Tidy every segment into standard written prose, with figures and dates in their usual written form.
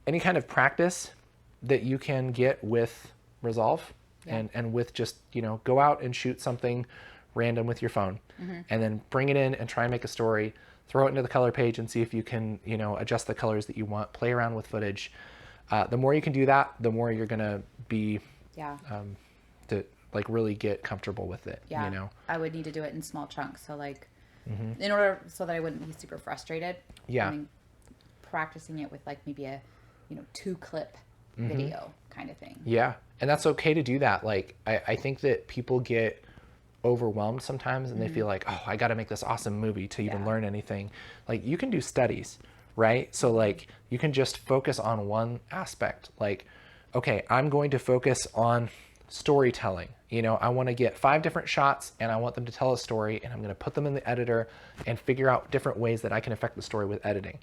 any kind of practice that you can get with Resolve and with just, go out and shoot something random with your phone and then bring it in and try and make a story, throw it into the color page and see if you can, adjust the colors that you want, play around with footage. The more you can do that, the more you're going to be, to like really get comfortable with it. I would need to do it in small chunks. So like in order so that I wouldn't be super frustrated. I mean, practicing it with like maybe a, 2-clip video kind of thing. Yeah. And that's okay to do that. Like, I think that people get overwhelmed sometimes and they feel like, oh, I got to make this awesome movie to even learn anything. Like, you can do studies, right? So like, you can just focus on one aspect. Like, okay, I'm going to focus on storytelling. I want to get 5 different shots and I want them to tell a story, and I'm going to put them in the editor and figure out different ways that I can affect the story with editing.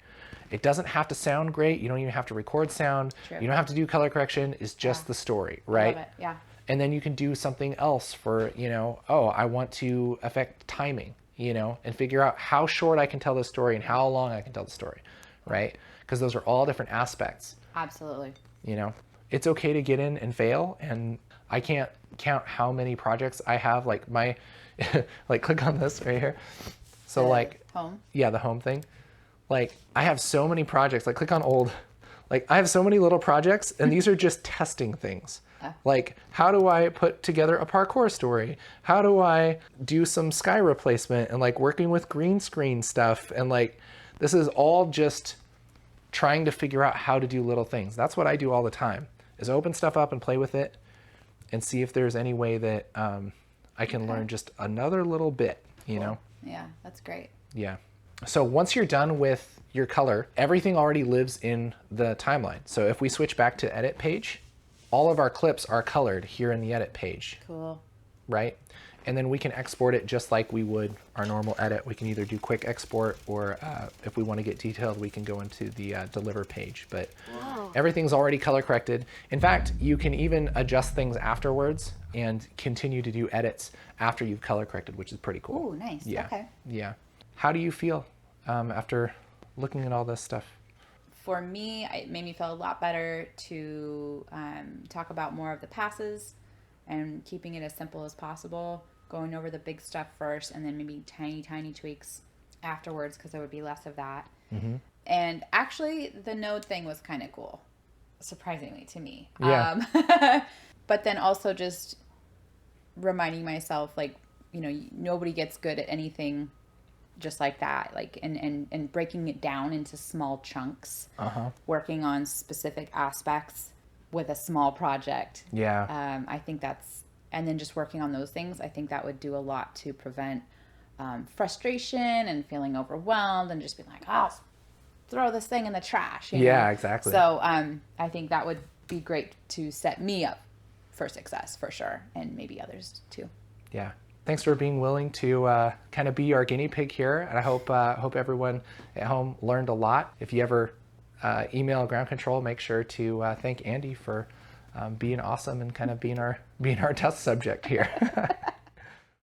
It doesn't have to sound great. You don't even have to record sound. True. You don't have to do color correction. It's just the story, right? I love it. Yeah. And then you can do something else for, oh, I want to affect timing, and figure out how short I can tell the story and how long I can tell the story, right? Because those are all different aspects. Absolutely. It's okay to get in and fail. And I can't count how many projects I have, like my, like click on this right here. So the like, home. Yeah, the home thing. Like I have so many projects, like click on old, like I have so many little projects and these are just testing things. Like, how do I put together a parkour story? How do I do some sky replacement and like working with green screen stuff? And like, this is all just trying to figure out how to do little things. That's what I do all the time, is open stuff up and play with it and see if there's any way that I can learn just another little bit, you know? Yeah, that's great. Yeah. So once you're done with your color, everything already lives in the timeline. So if we switch back to edit page, all of our clips are colored here in the edit page. Cool. Right? And then we can export it just like we would our normal edit. We can either do quick export or if we want to get detailed, we can go into the deliver page. But everything's already color corrected. In fact, you can even adjust things afterwards and continue to do edits after you've color corrected, which is pretty cool. Oh, nice. Yeah. Okay. Yeah. How do you feel after looking at all this stuff? For me, it made me feel a lot better to talk about more of the passes and keeping it as simple as possible, going over the big stuff first and then maybe tiny tweaks afterwards because there would be less of that. Mm-hmm. And actually, the node thing was kind of cool, surprisingly to me. Yeah. But then also just reminding myself, like, you know, nobody gets good at anything just like that, like, and breaking it down into small chunks, working on specific aspects with a small project. Yeah. I think that's, and then just working on those things, I think that would do a lot to prevent frustration and feeling overwhelmed and just being like, oh, throw this thing in the trash. You know? Exactly. So I think that would be great to set me up for success for sure, and maybe others too. Yeah. Thanks for being willing to kind of be our guinea pig here. And I hope everyone at home learned a lot. If you ever email ground control, make sure to thank Andy for being awesome and kind of being our test subject here.